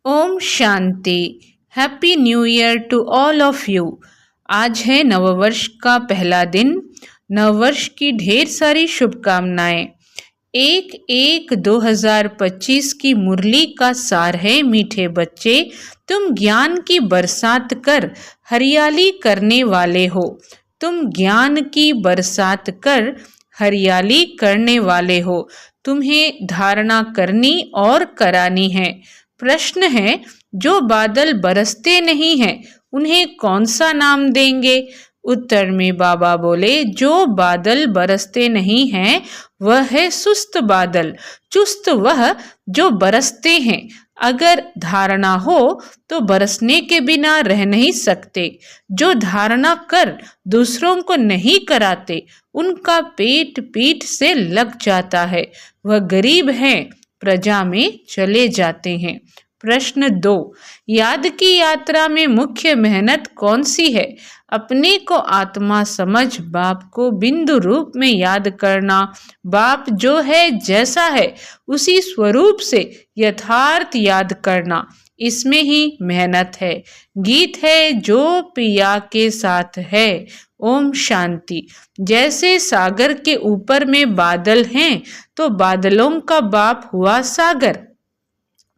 ओम शांति। Happy new year to all of you. आज है नववर्ष का पहला दिन। नववर्ष की ढेर सारी शुभकामनाएं। 1/1/2025 की मुरली का सार है, मीठे बच्चे तुम ज्ञान की बरसात कर हरियाली करने वाले हो। तुम ज्ञान की बरसात कर हरियाली करने वाले हो। तुम्हें धारणा करनी और करानी है। प्रश्न है, जो बादल बरसते नहीं हैं उन्हें कौन सा नाम देंगे? उत्तर में बाबा बोले, जो बादल बरसते नहीं हैं वह है सुस्त बादल। चुस्त वह जो बरसते हैं। अगर धारणा हो तो बरसने के बिना रह नहीं सकते। जो धारणा कर दूसरों को नहीं कराते उनका पेट पीठ से लग जाता है। वह गरीब हैं, प्रजा में चले जाते हैं। प्रश्न 2, याद की यात्रा में मुख्य मेहनत कौन सी है? अपने को आत्मा समझ बाप को बिंदु रूप में याद करना। बाप जो है जैसा है उसी स्वरूप से यथार्थ याद करना, इसमें ही मेहनत है। गीत है जो पिया के साथ है। ओम शांति। जैसे सागर के ऊपर में बादल हैं तो बादलों का बाप हुआ सागर।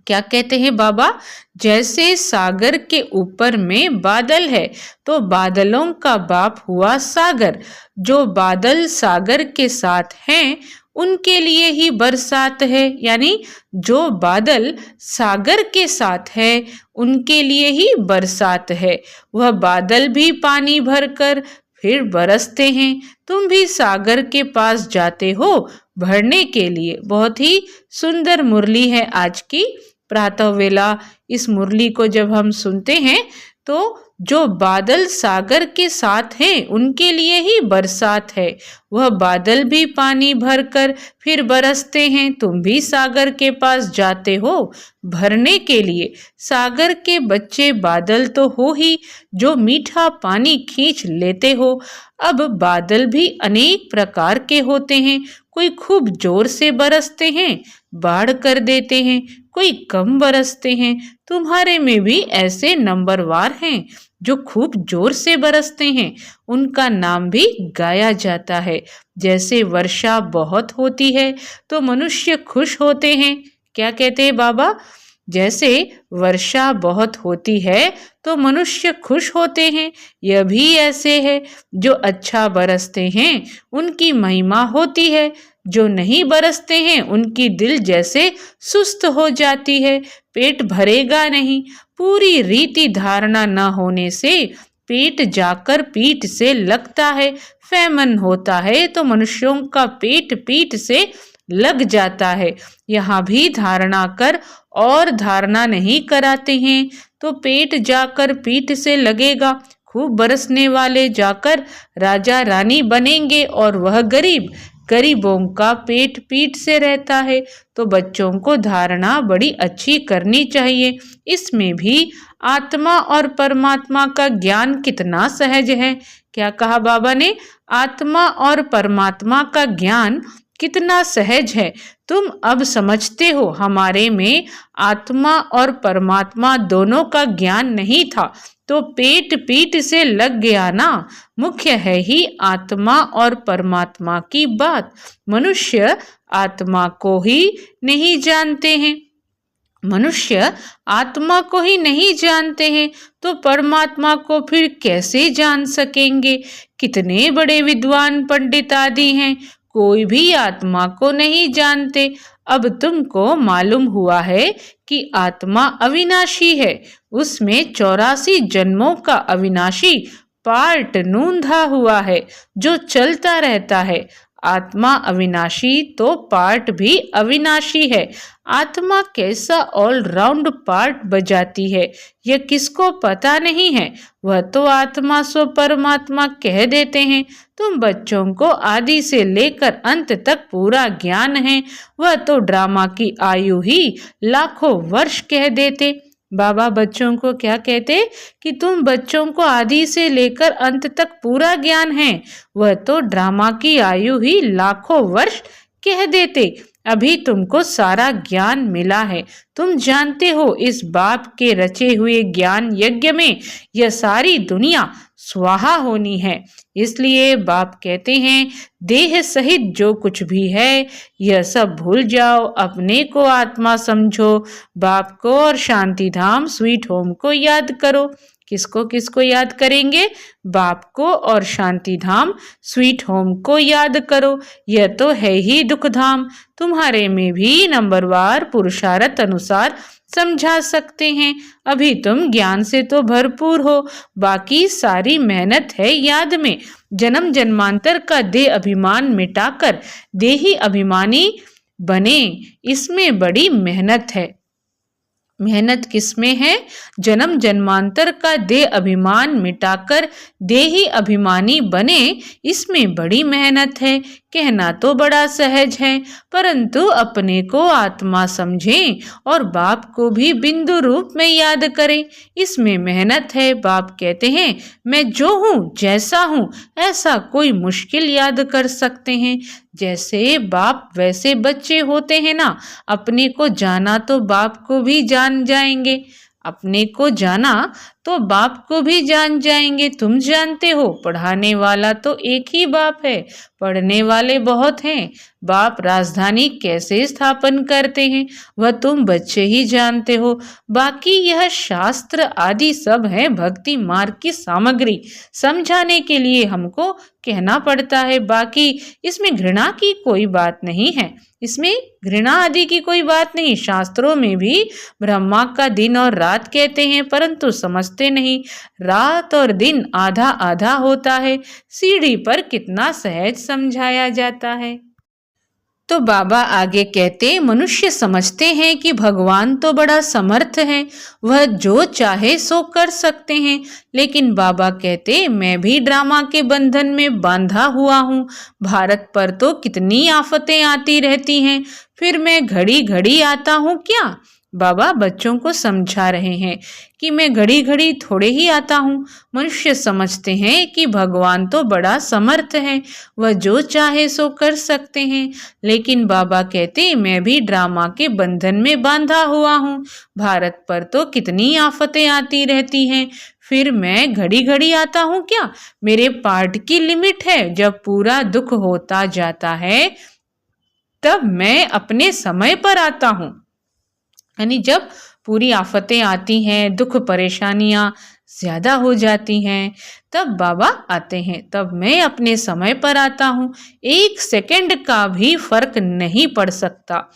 क्या कहते हैं बाबा? जैसे सागर के ऊपर में बादल है तो बादलों का बाप हुआ सागर। जो बादल सागर के साथ हैं उनके लिए ही बरसात है। यानी जो बादल सागर के साथ है उनके लिए ही बरसात है। वह बादल भी पानी भरकर फिर बरसते हैं। तुम भी सागर के पास जाते हो भरने के लिए। बहुत ही सुंदर मुरली है आज की प्रातः वेला। इस मुरली को जब हम सुनते हैं तो जो बादल सागर के साथ हैं उनके लिए ही बरसात है। वह बादल भी पानी भरकर फिर बरसते हैं। तुम भी सागर के पास जाते हो भरने के लिए। सागर के बच्चे बादल तो हो ही जो मीठा पानी खींच लेते हो। अब बादल भी अनेक प्रकार के होते हैं। कोई खूब जोर से बरसते हैं, बाढ़ कर देते हैं। कोई कम बरसते हैं। तुम्हारे में भी ऐसे नंबरवार हैं जो खूब जोर से बरसते हैं। उनका नाम भी गाया जाता है। जैसे वर्षा बहुत होती है तो मनुष्य खुश होते हैं। क्या कहते हैं बाबा? जैसे वर्षा बहुत होती है तो मनुष्य खुश होते हैं। यह भी ऐसे है, जो अच्छा बरसते हैं उनकी महिमा होती है। जो नहीं बरसते हैं उनकी दिल जैसे सुस्त हो जाती है। पेट भरेगा नहीं। पूरी रीति धारणा न होने से पेट जाकर पीठ से लगता है। फैमन होता है तो मनुष्यों का पेट पीठ से लग जाता है। यहाँ भी धारणा कर और धारणा नहीं कराते हैं तो पेट जाकर पीठ से लगेगा। खूब बरसने वाले जाकर राजा रानी बनेंगे और वह गरीब। गरीबों का पेट पीठ से रहता है। तो बच्चों को धारणा बड़ी अच्छी करनी चाहिए। इसमें भी आत्मा और परमात्मा का ज्ञान कितना सहज है। क्या कहा बाबा ने? आत्मा और परमात्मा का ज्ञान कितना सहज है। तुम अब समझते हो हमारे में आत्मा और परमात्मा दोनों का ज्ञान नहीं था तो पेट पीठ से लग गया ना। मुख्य है ही आत्मा और परमात्मा की बात। मनुष्य आत्मा को ही नहीं जानते हैं। मनुष्य आत्मा को ही नहीं जानते हैं तो परमात्मा को फिर कैसे जान सकेंगे? कितने बड़े विद्वान पंडित आदि हैं, कोई भी आत्मा को नहीं जानते। अब तुमको मालूम हुआ है कि आत्मा अविनाशी है। उसमें 84 जन्मों का अविनाशी पार्ट नूंधा हुआ है जो चलता रहता है। आत्मा अविनाशी तो पार्ट भी अविनाशी है। आत्मा कैसा ऑलराउंड पार्ट बजाती है यह किसको पता नहीं है। वह तो आत्मा सो परमात्मा कह देते हैं। तुम बच्चों को आदि से लेकर अंत तक पूरा ज्ञान है। वह तो ड्रामा की आयु ही लाखों वर्ष कह देते। बाबा बच्चों को क्या कहते कि तुम बच्चों को आदि से लेकर अंत तक पूरा ज्ञान है। वह तो ड्रामा की आयु ही लाखों वर्ष कह देते। अभी तुमको सारा ज्ञान मिला है। तुम जानते हो इस बाप के रचे हुए ज्ञान यज्ञ में यह सारी दुनिया स्वाहा होनी है। इसलिए बाप कहते हैं देह सहित जो कुछ भी है यह सब भूल जाओ, अपने को आत्मा समझो, बाप को और शांति धाम स्वीट होम को याद करो। किसको किसको याद करेंगे? बाप को और शांति धाम स्वीट होम को याद करो। यह तो है ही दुख धाम। तुम्हारे में भी नंबरवार पुरुषार्थ अनुसार समझा सकते हैं। अभी तुम ज्ञान से तो भरपूर हो, बाकी सारी मेहनत है याद में। जन्म जन्मांतर का देह अभिमान मिटाकर देही अभिमानी बने, इसमें बड़ी मेहनत है। मेहनत किसमें है? जन्म जन्मांतर का देह अभिमान मिटाकर देही अभिमानी बने, इसमें बड़ी मेहनत है। कहना तो बड़ा सहज है, परंतु अपने को आत्मा समझें और बाप को भी बिंदु रूप में याद करें, इसमें मेहनत है। बाप कहते हैं मैं जो हूँ जैसा हूँ ऐसा कोई मुश्किल याद कर सकते हैं। जैसे बाप वैसे बच्चे होते हैं ना। अपने को जाना तो बाप को भी जान जाएंगे, अपने को जाना तो बाप को भी जान जाएंगे। तुम जानते हो पढ़ाने वाला तो एक ही बाप है, पढ़ने वाले बहुत हैं। बाप राजधानी कैसे स्थापन करते हैं वह तुम बच्चे ही जानते हो। बाकी यह शास्त्र आदि सब है भक्ति मार्ग की सामग्री, समझाने के लिए हमको कहना पड़ता है। बाकी इसमें घृणा की कोई बात नहीं है, इसमें घृणा आदि की कोई बात नहीं। शास्त्रों में भी ब्रह्मा का दिन और रात कहते हैं, परंतु समझते नहीं। रात और दिन आधा आधा होता है, सीढ़ी पर कितना सहज समझाया जाता है। तो बाबा आगे कहते मनुष्य समझते हैं कि भगवान तो बड़ा समर्थ है, वह जो चाहे सो कर सकते हैं। लेकिन बाबा कहते मैं भी ड्रामा के बंधन में बांधा हुआ हूँ। भारत पर तो कितनी आफतें आती रहती हैं, फिर मैं घड़ी घड़ी आता हूँ क्या? बाबा बच्चों को समझा रहे हैं कि मैं घड़ी घड़ी थोड़े ही आता हूँ। मनुष्य समझते हैं कि भगवान तो बड़ा समर्थ है, वह जो चाहे सो कर सकते हैं। लेकिन बाबा कहते मैं भी ड्रामा के बंधन में बांधा हुआ हूँ। भारत पर तो कितनी आफतें आती रहती हैं, फिर मैं घड़ी घड़ी आता हूँ क्या? मेरे पार्ट की लिमिट है। जब पूरा दुख होता जाता है तब मैं अपने समय पर आता हूँ। यानी जब पूरी आफतें आती हैं, दुख परेशानियां ज्यादा हो जाती हैं, तब बाबा आते हैं, तब मैं अपने समय पर आता हूँ। एक सेकंड का भी फर्क नहीं पड़ सकता।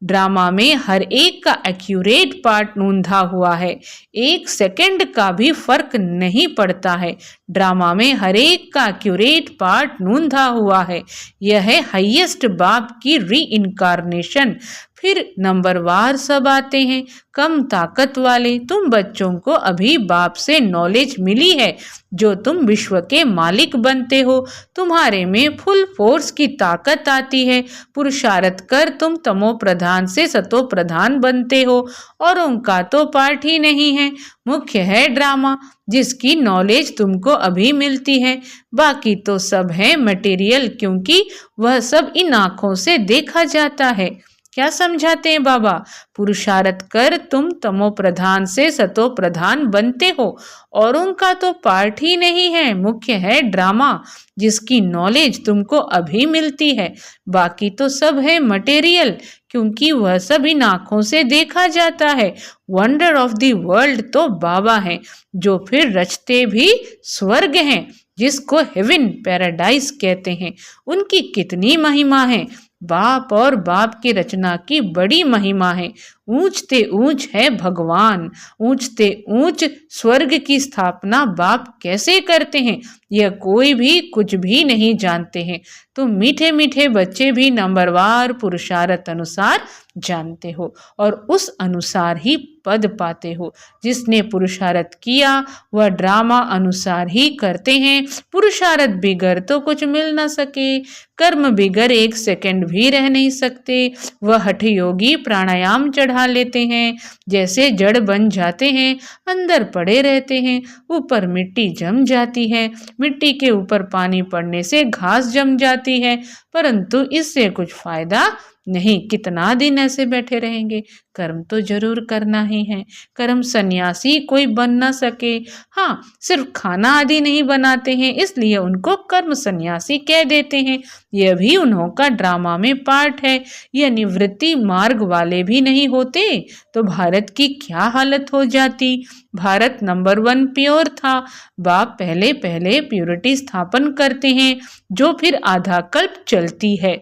ड्रामा में हर एक का एक्यूरेट पार्ट नूंधा हुआ है, एक सेकंड का भी फर्क नहीं पड़ता है। ड्रामा में हर एक का एक्यूरेट पार्ट नूंधा हुआ है। यह है हाईएस्ट बाप की री इनकारनेशन। फिर नंबरवार सब आते हैं, कम ताकत वाले। तुम बच्चों को अभी बाप से नॉलेज मिली है, जो तुम विश्व के मालिक बनते हो। तुम्हारे में फुल फोर्स की ताकत आती है। पुरुषार्थ कर तुम तमो प्रधान से सतो प्रधान बनते हो, और उनका तो पार्ट ही नहीं है। मुख्य है ड्रामा, जिसकी नॉलेज तुमको अभी मिलती है। बाकी तो सब है मटेरियल, क्योंकि वह सब इन आंखों से देखा जाता है। क्या समझाते हैं बाबा? पुरुषार्थ कर तुम तमो प्रधान से सतो प्रधान बनते हो, और उनका तो पार्ट ही नहीं है। मुख्य है ड्रामा, जिसकी नॉलेज तुमको अभी मिलती है। बाकी तो सब है मटेरियल, क्योंकि वह सब इन आंखों से देखा जाता है। वंडर ऑफ द वर्ल्ड तो बाबा हैं, जो फिर रचते भी स्वर्ग हैं, जिसको हेवन पैराडाइज कहते हैं। उनकी कितनी महिमा है। बाप और बाप की रचना की बड़ी महिमा है। ऊंचते ऊंच है भगवान, ऊंचते ऊंच स्वर्ग की स्थापना बाप कैसे करते हैं, यह कोई भी कुछ भी नहीं जानते हैं। तो मीठे मीठे बच्चे भी नंबरवार पुरुषार्थ अनुसार जानते हो, और उस अनुसार ही पद पाते हो। जिसने पुरुषार्थ किया वह ड्रामा अनुसार ही करते हैं। पुरुषार्थ बिगर तो कुछ मिल ना सके, कर्म बिगर एक सेकंड भी रह नहीं सकते। वह हठ योगी प्राणायाम चढ़ा लेते हैं, जैसे जड़ बन जाते हैं, अंदर पड़े रहते हैं। ऊपर मिट्टी जम जाती है, मिट्टी के ऊपर पानी पड़ने से घास जम जाती है, परंतु इससे कुछ फायदा नहीं, कितना दिन ऐसे बैठे रहेंगे, कर्म तो जरूर करना ही है। कर्म सन्यासी कोई बन ना सके, हाँ सिर्फ खाना आदि नहीं बनाते हैं इसलिए उनको कर्म सन्यासी कह देते हैं। यह भी उन्हों का ड्रामा में पार्ट है। यह निवृत्ति मार्ग वाले भी नहीं होते तो भारत की क्या हालत हो जाती। भारत नंबर 1 प्योर था। बाप पहले पहले प्योरिटी स्थापन करते हैं जो फिर आधा कल्प चलती है।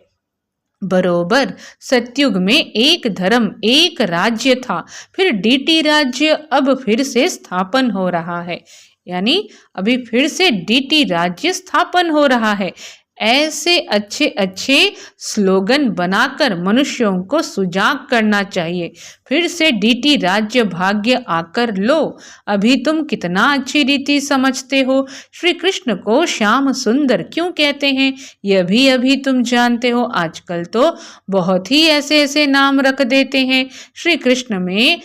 बरोबर सतयुग में एक धर्म एक राज्य था, फिर डीटी राज्य अब फिर से स्थापन हो रहा है, यानी अभी फिर से डीटी राज्य स्थापन हो रहा है। ऐसे अच्छे अच्छे स्लोगन बनाकर मनुष्यों को सुजाग करना चाहिए। फिर से डीटी राज्य भाग्य आकर लो। अभी तुम कितना अच्छी रीति समझते हो। श्री कृष्ण को श्याम सुंदर क्यों कहते हैं यह भी अभी तुम जानते हो। आजकल तो बहुत ही ऐसे ऐसे नाम रख देते हैं। श्री कृष्ण में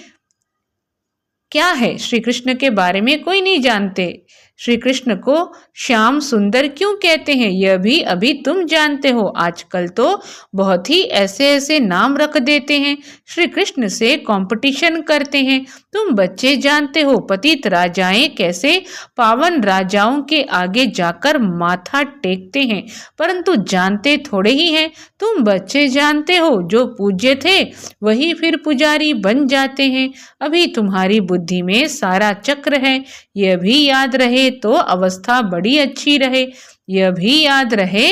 क्या है, श्री कृष्ण के बारे में कोई नहीं जानते। श्री कृष्ण को श्याम सुंदर क्यों कहते हैं यह भी अभी तुम जानते हो। आजकल तो बहुत ही ऐसे ऐसे नाम रख देते हैं। श्री कृष्ण से कंपटीशन करते हैं। तुम बच्चे जानते हो पतित राजाएं कैसे पावन राजाओं के आगे जाकर माथा टेकते हैं, परंतु जानते थोड़े ही हैं। तुम बच्चे जानते हो जो पूज्य थे वही फिर पुजारी बन जाते हैं। अभी तुम्हारी बुद्धि में सारा चक्र है। यह भी याद रहे तो अवस्था बड़ी अच्छी रहे। यह भी याद रहे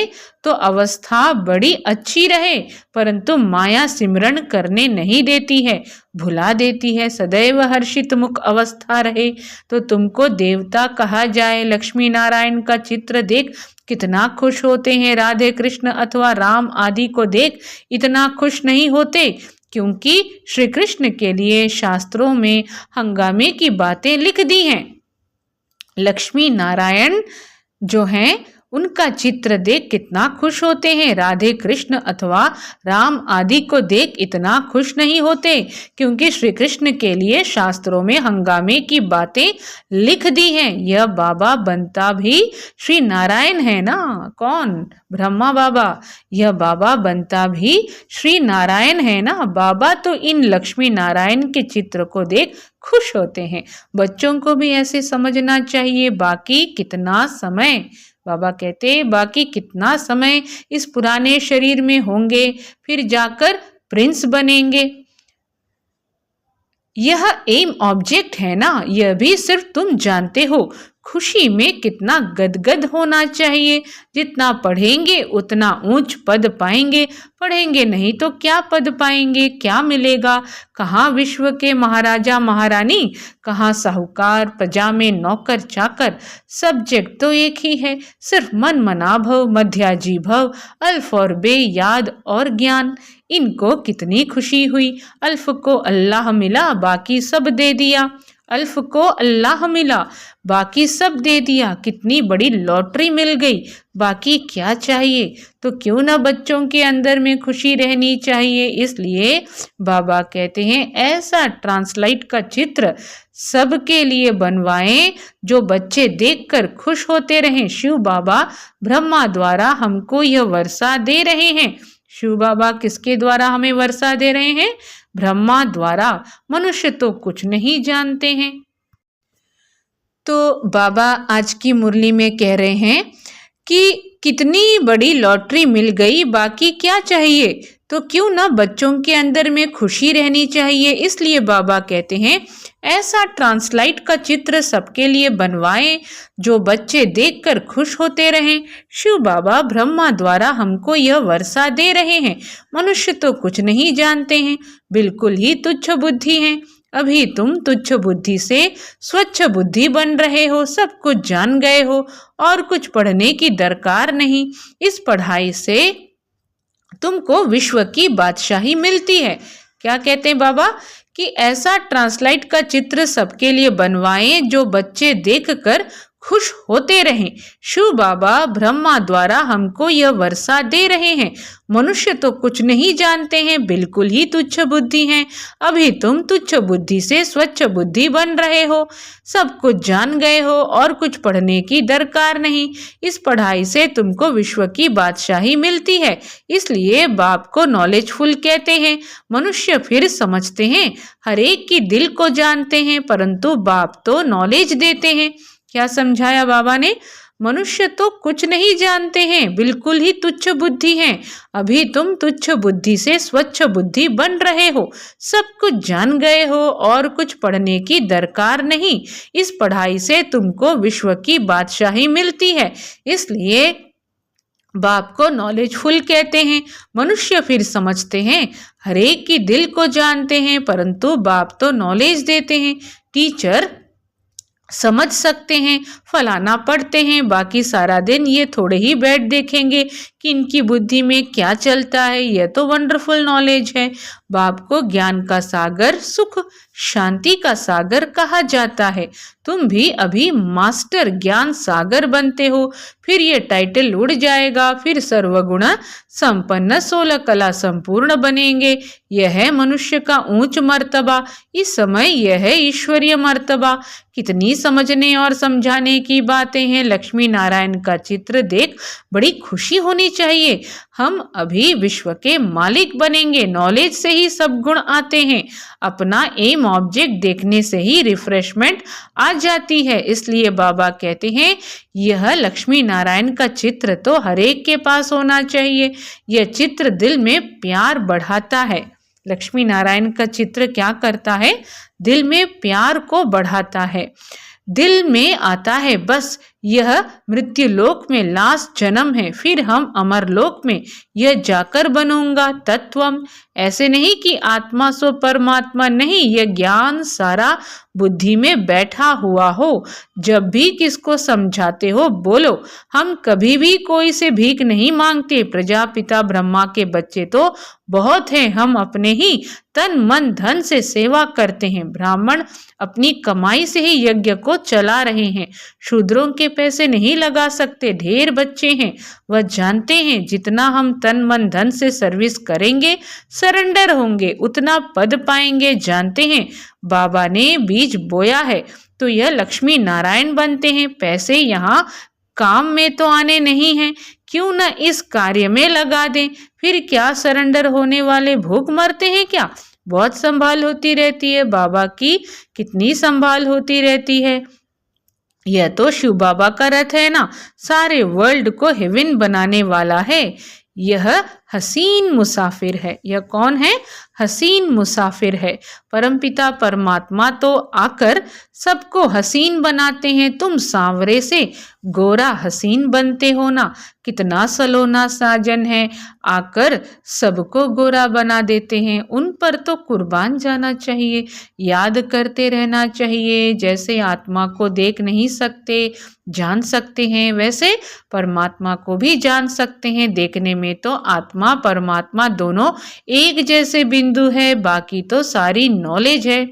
तो अवस्था बड़ी अच्छी रहे, परंतु माया सिमरण करने नहीं देती है, भुला देती है। सदैव हर्षित मुख अवस्था रहे तो तुमको देवता कहा जाए। लक्ष्मी नारायण का चित्र देख कितना खुश होते हैं, राधे कृष्ण अथवा राम आदि को देख इतना खुश नहीं होते, क्योंकि श्री कृष्ण के लिए शास्त्रों में हंगामे की बातें लिख दी हैं। लक्ष्मी नारायण जो हैं उनका चित्र देख कितना खुश होते हैं। राधे कृष्ण अथवा राम आदि को देख इतना खुश नहीं होते, क्योंकि श्री कृष्ण के लिए शास्त्रों में हंगामे की बातें लिख दी हैं। यह बाबा बनता भी श्री नारायण है ना। कौन? ब्रह्मा बाबा। यह बाबा बनता भी श्री नारायण है ना। बाबा तो इन लक्ष्मी नारायण के चित्र को देख खुश होते हैं। बच्चों को भी ऐसे समझना चाहिए। बाकी कितना समय, बाबा कहते बाकी कितना समय इस पुराने शरीर में होंगे, फिर जाकर प्रिंस बनेंगे। यह एम ऑब्जेक्ट है ना, यह भी सिर्फ तुम जानते हो। खुशी में कितना गदगद होना चाहिए। जितना पढ़ेंगे उतना ऊंच पद पाएंगे, पढ़ेंगे नहीं तो क्या पद पाएंगे, क्या मिलेगा। कहाँ विश्व के महाराजा महारानी, कहाँ साहूकार, प्रजा में नौकर चाकर। सब्जेक्ट तो एक ही है, सिर्फ मन मना भव, मध्याजी भव, अल्फ और बे याद और ज्ञान। इनको कितनी खुशी हुई। अल्फ को अल्लाह मिला, बाकी सब दे दिया। अल्फ को अल्लाह मिला, बाकी सब दे दिया। कितनी बड़ी लॉटरी मिल गई, बाकी क्या चाहिए। तो क्यों ना बच्चों के अंदर में खुशी रहनी चाहिए। इसलिए बाबा कहते हैं ऐसा ट्रांसलाइट का चित्र सबके लिए बनवाएं जो बच्चे देखकर खुश होते रहें। शिव बाबा ब्रह्मा द्वारा हमको यह वर्षा दे रहे हैं। शिव बाबा किसके द्वारा हमें वर्षा दे रहे हैं? ब्रह्मा द्वारा। मनुष्य तो कुछ नहीं जानते हैं। तो बाबा आज की मुरली में कह रहे हैं कि कितनी बड़ी लॉटरी मिल गई, बाकी क्या चाहिए। तो क्यों ना बच्चों के अंदर में खुशी रहनी चाहिए। इसलिए बाबा कहते हैं ऐसा ट्रांसलाइट का चित्र सबके लिए बनवाएं जो बच्चे देखकर खुश होते रहें। शिव बाबा ब्रह्मा द्वारा हमको यह वर्षा दे रहे हैं। मनुष्य तो कुछ नहीं जानते हैं, बिल्कुल ही तुच्छ बुद्धि हैं। अभी तुम तुच्छ बुद्धि से स्वच्छ बुद्धि बन रहे हो, सब कुछ जान गए हो और कुछ पढ़ने की दरकार नहीं। इस पढ़ाई से तुमको विश्व की बादशाही मिलती है। क्या कहते हैं बाबा कि ऐसा ट्रांसलाइट का चित्र सबके लिए बनवाएं जो बच्चे देखकर खुश होते रहें। शिव बाबा ब्रह्मा द्वारा हमको यह वर्षा दे रहे हैं। मनुष्य तो कुछ नहीं जानते हैं, बिल्कुल ही तुच्छ बुद्धि हैं। अभी तुम तुच्छ बुद्धि से स्वच्छ बुद्धि बन रहे हो, सब कुछ जान गए हो और कुछ पढ़ने की दरकार नहीं। इस पढ़ाई से तुमको विश्व की बादशाही मिलती है, इसलिए बाप को नॉलेजफुल कहते हैं। मनुष्य फिर समझते हैं, हर एक की दिल को जानते हैं, परंतु बाप तो नॉलेज देते हैं। क्या समझाया बाबा ने? मनुष्य तो कुछ नहीं जानते हैं, बिल्कुल ही तुच्छ बुद्धि हैं। अभी तुम तुच्छ बुद्धि से स्वच्छ बुद्धि बन रहे हो, सब कुछ जान गए हो और कुछ पढ़ने की दरकार नहीं। इस पढ़ाई से तुमको विश्व की बादशाही मिलती है, इसलिए बाप को नॉलेजफुल कहते हैं। मनुष्य फिर समझते हैं, हर एक की दिल को जानते हैं, परंतु बाप तो नॉलेज देते हैं। टीचर समझ सकते हैं, फलाना पढ़ते हैं, बाकी सारा दिन ये थोड़े ही बैठ देखेंगे कि इनकी बुद्धि में क्या चलता है। यह तो वंडरफुल नॉलेज है। बाप को ज्ञान का सागर, सुख शांति का सागर कहा जाता है। तुम भी अभी मास्टर ज्ञान सागर बनते हो, फिर ये टाइटल उड़ जाएगा, फिर सर्वगुण संपन्न 16 कला संपूर्ण बनेंगे। यह है मनुष्य का ऊंच मर्तबा। इस समय यह है ईश्वरीय मर्तबा। कितनी समझने और समझाने की बातें हैं। लक्ष्मी नारायण का चित्र देख बड़ी खुशी होनी चाहिए। हम अभी विश्व के मालिक बनेंगे। नॉलेज से ही सब गुण आते हैं। अपना एम ऑब्जेक्ट देखने से ही रिफ्रेशमेंट आ जाती है। इसलिए बाबा कहते हैं, यह लक्ष्मी नारायण का चित्र तो हर एक के पास होना चाहिए। यह चित्र दिल में प्यार बढ़ाता है। लक्ष्मी नारायण का चित्र क्या करता है? दिल में प्यार को बढ़ाता है। दिल में आता है बस यह मृत्युलोक में लास्ट जन्म है, फिर हम अमरलोक में यह जाकर बनूंगा तत्वम। ऐसे नहीं कि आत्मा सो परमात्मा, नहीं, यह ज्ञान सारा बुद्धि में बैठा हुआ हो। जब भी किसको समझाते हो बोलो, हम कभी भी कोई से भीख नहीं मांगते। प्रजापिता ब्रह्मा के बच्चे तो बहुत हैं, हम अपने ही तन मन धन से सेवा करते हैं। ब्राह्मण अपनी कमाई से ही यज्ञ को चला रहे हैं। शूद्रों के पैसे नहीं लगा सकते। ढेर बच्चे हैं, वह जानते हैं जितना हम तन मन धन से सर्विस करेंगे, सरेंडर होंगे, उतना पद पाएंगे। जानते हैं बाबा ने बीज बोया है तो यह लक्ष्मी नारायण बनते हैं। पैसे यहाँ काम में तो आने नहीं हैं, क्यों न इस कार्य में लगा दें। फिर क्या सरेंडर होने वाले भूख मरते हैं क्या? बहुत संभाल होती रहती है। बाबा की कितनी संभाल होती रहती है। यह तो शिव बाबा का रथ है ना, सारे वर्ल्ड को हेवन बनाने वाला है। यह हसीन मुसाफिर है। यह कौन है? हसीन मुसाफिर है। परमपिता परमात्मा तो आकर सबको हसीन बनाते हैं। तुम सांवरे से गोरा हसीन बनते हो ना। कितना सलोना साजन है, आकर सबको गोरा बना देते हैं। उन पर तो कुर्बान जाना चाहिए, याद करते रहना चाहिए। जैसे आत्मा को देख नहीं सकते, जान सकते हैं, वैसे परमात्मा को भी जान सकते हैं। देखने में तो आत्मा परमात्मा दोनों एक जैसे बिंदु है, बाकी तो सारी नॉलेज है।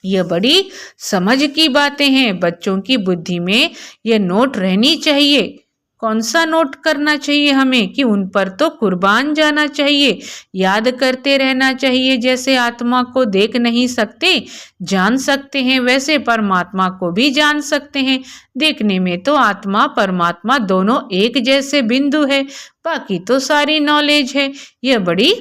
यह बड़ी समझ की बातें हैं। बच्चों की बुद्धि में यह नोट रहनी चाहिए। कौन सा नोट करना चाहिए हमें? कि उन पर तो कुर्बान जाना चाहिए, याद करते रहना चाहिए। जैसे आत्मा को देख नहीं सकते, जान सकते हैं, वैसे परमात्मा को भी जान सकते हैं। देखने में तो आत्मा परमात्मा दोनों एक जैसे बिंदु है, बाकी तो सारी नॉलेज है। यह बड़ी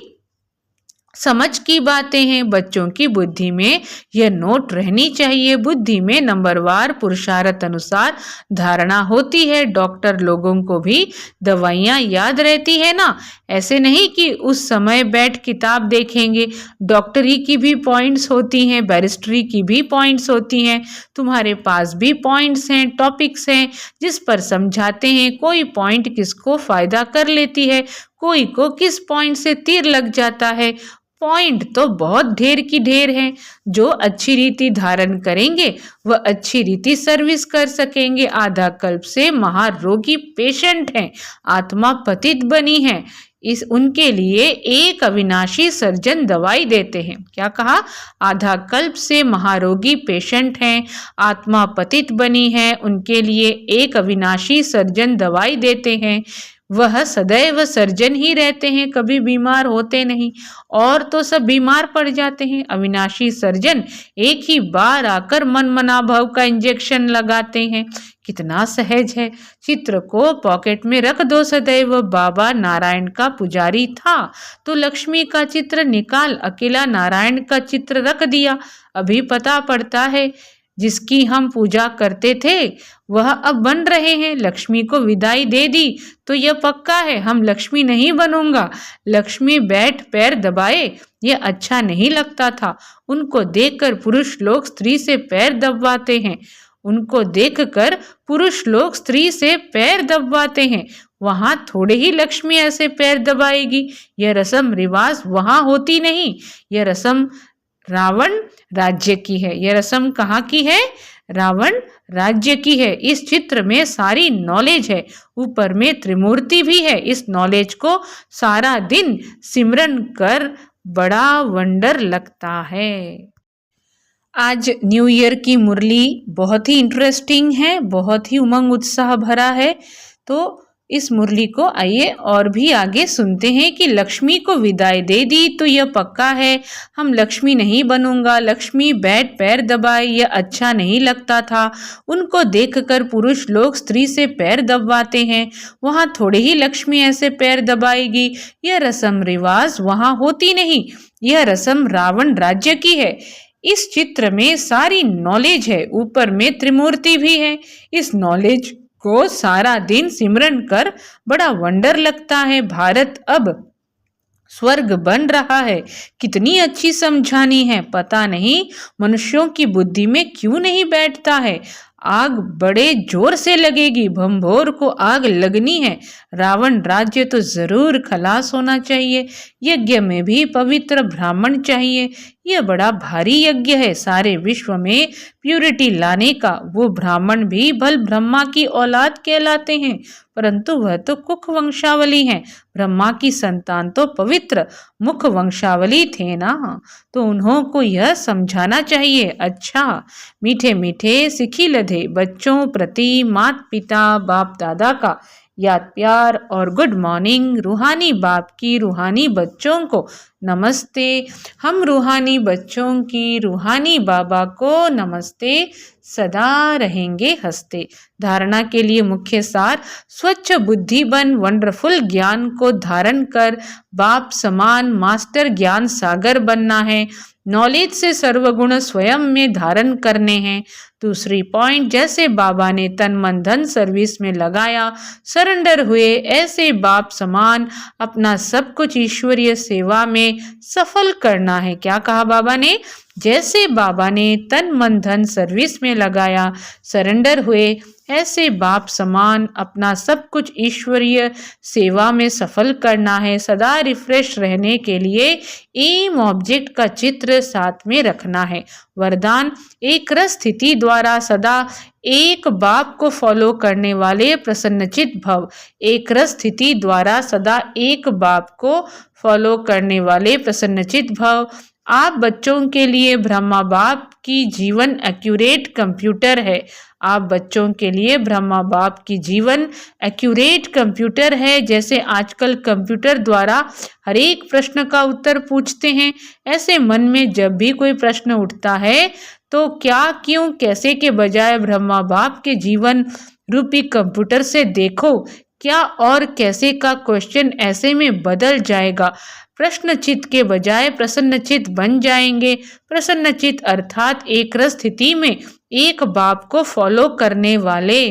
समझ की बातें हैं। बच्चों की बुद्धि में यह नोट रहनी चाहिए। बुद्धि में नंबरवार पुरुषार्थ अनुसार धारणा होती है। डॉक्टर लोगों को भी दवाइयाँ याद रहती है ना। ऐसे नहीं कि उस समय बैठ किताब देखेंगे। डॉक्टरी की भी पॉइंट्स होती हैं, बैरिस्ट्री की भी पॉइंट्स होती हैं। तुम्हारे पास भी पॉइंट्स हैं, टॉपिक्स हैं जिस पर समझाते हैं। कोई पॉइंट किसको फायदा कर लेती है, कोई को किस पॉइंट से तीर लग जाता है। पॉइंट तो बहुत ढेर की ढेर हैं। जो अच्छी रीति धारण करेंगे वह अच्छी रीति सर्विस कर सकेंगे। आधा कल्प से महारोगी पेशेंट हैं, आत्मा पतित बनी है, इस उनके लिए एक अविनाशी सर्जन दवाई देते हैं। क्या कहा? आधा कल्प से महारोगी पेशेंट हैं, आत्मा पतित बनी है, उनके लिए एक अविनाशी सर्जन दवाई देते हैं। वह सदैव सर्जन ही रहते हैं, कभी बीमार होते नहीं, और तो सब बीमार पड़ जाते हैं। अविनाशी सर्जन एक ही बार आकर मन मनाभव का इंजेक्शन लगाते हैं। कितना सहज है। चित्र को पॉकेट में रख दो सदैव। बाबा नारायण का पुजारी था तो लक्ष्मी का चित्र निकाल अकेला नारायण का चित्र रख दिया। अभी पता पड़ता है जिसकी हम पूजा करते थे वह अब बन रहे हैं। लक्ष्मी को विदाई दे दी तो यह पक्का है हम लक्ष्मी नहीं बनूंगा। लक्ष्मी बैठ पैर दबाए, यह अच्छा नहीं लगता था। उनको देखकर पुरुष लोग स्त्री से पैर दबवाते हैं। उनको देखकर पुरुष लोग स्त्री से पैर दबवाते हैं। वहां थोड़े ही लक्ष्मी ऐसे पैर दबाएगी। यह रस्म रिवाज वहां होती नहीं। यह रस्म रावण राज्य की है। यह रस्म कहाँ की है? रावण राज्य की है। इस चित्र में सारी नॉलेज है, ऊपर में त्रिमूर्ति भी है। इस नॉलेज को सारा दिन सिमरन कर बड़ा वंडर लगता है। आज न्यू ईयर की मुरली बहुत ही इंटरेस्टिंग है, बहुत ही उमंग उत्साह भरा है। तो इस मुरली को आइए और भी आगे सुनते हैं कि लक्ष्मी को विदाई दे दी तो यह पक्का है हम लक्ष्मी नहीं बनूंगा। लक्ष्मी बैठ पैर दबाए, यह अच्छा नहीं लगता था। उनको देखकर पुरुष लोग स्त्री से पैर दबवाते हैं। वहां थोड़े ही लक्ष्मी ऐसे पैर दबाएगी। यह रस्म रिवाज वहां होती नहीं। यह रस्म रावण राज्य की है। इस चित्र में सारी नॉलेज है, ऊपर में त्रिमूर्ति भी है। इस नॉलेज को सारा दिन सिमरन कर बड़ा वंडर लगता है। भारत अब स्वर्ग बन रहा है। कितनी अच्छी समझानी है। पता नहीं मनुष्यों की बुद्धि में क्यों नहीं बैठता है। आग बड़े जोर से लगेगी, भंभोर को आग लगनी है। रावण राज्य तो जरूर खलास होना चाहिए। यज्ञ में भी पवित्र ब्राह्मण चाहिए। यह बड़ा भारी यज्ञ है सारे विश्व में प्यूरिटी लाने का। वो ब्राह्मण भी भल ब्रह्मा की औलाद कहलाते हैं, परंतु वह तो कुख वंशावली है। ब्रह्मा की संतान तो पवित्र मुख वंशावली थे ना, तो उन्हों को यह समझाना चाहिए। अच्छा, मीठे मीठे सिखी लधे बच्चों प्रति माता पिता बाप दादा का याद प्यार और गुड मॉर्निंग। रूहानी बाप की रूहानी बच्चों को नमस्ते। हम रूहानी बच्चों की रूहानी बाबा को नमस्ते। सदा रहेंगे हंसते। धारणा के लिए मुख्य सार, स्वच्छ बुद्धि बन वंडरफुल ज्ञान को धारण कर बाप समान मास्टर ज्ञान सागर बनना है। नॉलेज से सर्वगुण स्वयं में धारण करने हैं। दूसरी पॉइंट, जैसे बाबा ने तन मन धन सर्विस में लगाया, सरेंडर हुए, ऐसे बाप समान अपना सब कुछ ईश्वरीय सेवा में सफल करना है। क्या कहा बाबा ने? जैसे बाबा ने तन मन धन सर्विस में लगाया, सरेंडर हुए, ऐसे बाप समान अपना सब कुछ ईश्वरीय सेवा में सफल करना है। सदा रिफ्रेश रहने के लिए एम ऑब्जेक्ट का चित्र साथ में रखना है। वरदान, एक रस स्थिति द्वारा सदा एक बाप को फॉलो करने वाले प्रसन्नचित भव। एक रस स्थिति द्वारा सदा एक बाप को फॉलो करने वाले प्रसन्नचित भव। आप बच्चों के लिए ब्रह्मा बाप की जीवन एक्यूरेट कंप्यूटर है। आप बच्चों के लिए ब्रह्मा बाप की जीवन एक्यूरेट कंप्यूटर है। जैसे आजकल कंप्यूटर द्वारा हर एक प्रश्न का उत्तर पूछते हैं, ऐसे मन में जब भी कोई प्रश्न उठता है तो क्या क्यों कैसे के बजाय ब्रह्मा बाप के जीवन रूपी कंप्यूटर से देखो, क्या और कैसे का क्वेश्चन ऐसे में बदल जाएगा। प्रश्नचित के बजाय प्रसन्नचित बन जाएंगे। प्रसन्नचित अर्थात एक रस स्थिति में एक बाप को फॉलो करने वाले।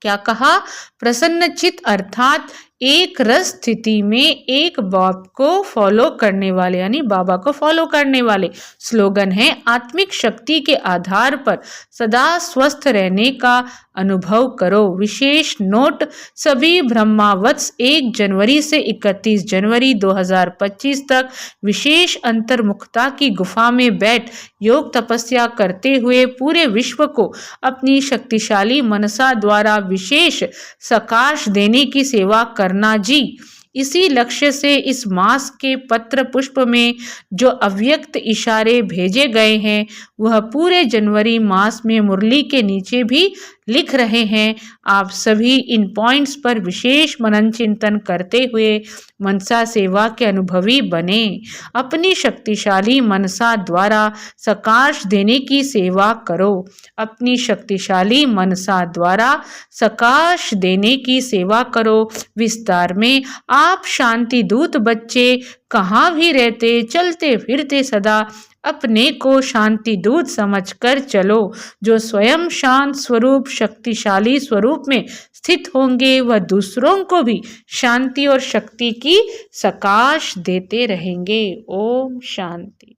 क्या कहा? प्रसन्नचित अर्थात एक रस स्थिति में एक बाप को फॉलो करने वाले यानी बाबा को फॉलो करने वाले। स्लोगन है आत्मिक शक्ति के आधार पर सदा स्वस्थ रहने का अनुभव करो। विशेष नोट, सभी ब्रह्मावत्स 1 जनवरी से 31 जनवरी 2025 तक विशेष अंतर्मुखता की गुफा में बैठ योग तपस्या करते हुए पूरे विश्व को अपनी शक्तिशाली मनसा द्वारा विशेष सकाश देने की सेवा करना जी। इसी लक्ष्य से इस मास के पत्र पुष्प में जो अव्यक्त इशारे भेजे गए हैं वह पूरे जनवरी मास में मुरली के नीचे भी लिख रहे हैं। आप सभी इन पॉइंट्स पर विशेष मनन चिंतन करते हुए मनसा सेवा के अनुभवी बने। अपनी शक्तिशाली मनसा द्वारा सकाश देने की सेवा करो। अपनी शक्तिशाली मनसा द्वारा सकाश देने की सेवा करो। विस्तार में, आप शांति दूत बच्चे कहाँ भी रहते चलते फिरते सदा अपने को शांति दूत समझकर चलो। जो स्वयं शांत स्वरूप शक्तिशाली स्वरूप में स्थित होंगे वह दूसरों को भी शांति और शक्ति की सकाश देते रहेंगे। ओम शांति।